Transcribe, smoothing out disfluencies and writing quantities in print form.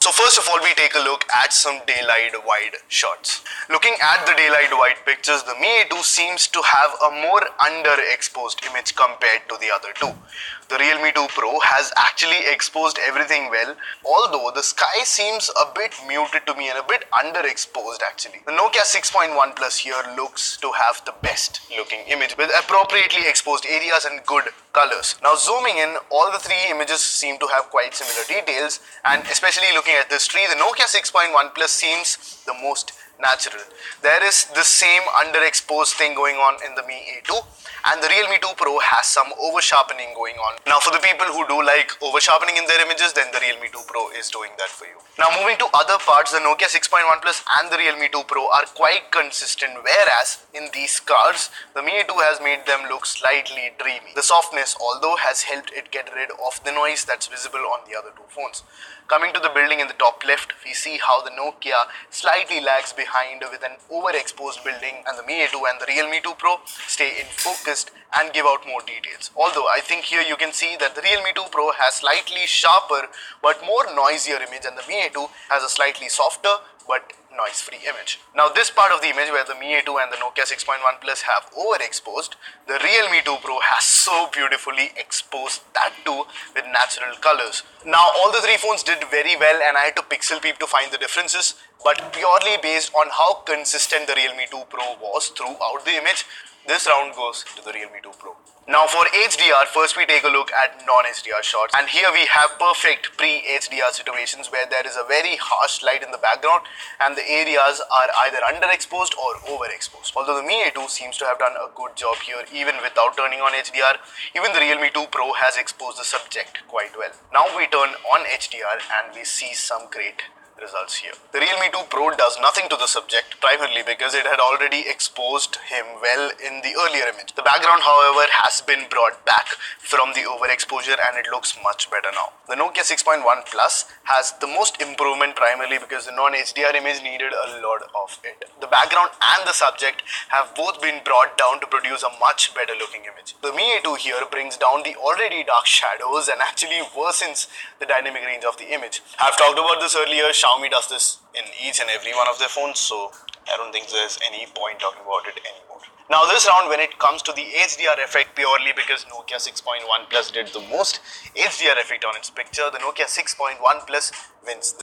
So first of all, we take a look at some daylight wide shots. Looking at the daylight wide pictures, the Mi A2 seems to have a more underexposed image compared to the other two. The Realme 2 Pro has actually exposed everything well, although the sky seems a bit muted to me and a bit underexposed actually. The Nokia 6.1 Plus here looks to have the best looking image with appropriately exposed areas and good colors. Now zooming in, all the three images seem to have quite similar details, and especially looking at this tree, the Nokia 6.1 Plus seems the most natural. There is the same underexposed thing going on in the Mi A2, and the Realme 2 Pro has some over sharpening going on. Now for the people who do like over sharpening in their images, then the Realme 2 Pro is doing that for you. Now moving to other parts, the Nokia 6.1 Plus and the Realme 2 Pro are quite consistent, whereas in these cards, the Mi A2 has made them look slightly dreamy. The softness, although, has helped it get rid of the noise that's visible on the other two phones. Coming to the building in the top left, we see how the Nokia slightly lags behind with an overexposed building, and the Mi A2 and the Realme 2 Pro stay in focused and give out more details. Although I think here you can see that the Realme 2 Pro has slightly sharper but more noisier image, and the Mi A2 has a slightly softer but noise-free image. Now this part of the image where the Mi A2 and the Nokia 6.1 Plus have overexposed, the Realme 2 Pro has so beautifully exposed that too with natural colors. Now all the three phones did very well, and I had to pixel peep to find the differences, but purely based on how consistent the Realme 2 Pro was throughout the image, this round goes to the Realme 2 Pro. Now for HDR, first we take a look at non-HDR shots, and here we have perfect pre-HDR situations where there is a very harsh light in the background and the areas are either underexposed or overexposed. Although the Mi A2 seems to have done a good job here even without turning on HDR, even the Realme 2 Pro has exposed the subject quite well. Now we turn on HDR and we see some great results here. The Realme 2 Pro does nothing to the subject, primarily because it had already exposed him well in the earlier image. The background, however, has been brought back from the overexposure and it looks much better now. The Nokia 6.1 Plus has the most improvement, primarily because the non-HDR image needed a lot of it. The background and the subject have both been brought down to produce a much better looking image. The Mi A2 here brings down the already dark shadows and actually worsens the dynamic range of the image. I've talked about this earlier. Xiaomi does this in each and every one of their phones, so I don't think there's any point talking about it anymore. Now this round, when it comes to the HDR effect, purely because Nokia 6.1 Plus did the most HDR effect on its picture, the Nokia 6.1 Plus wins.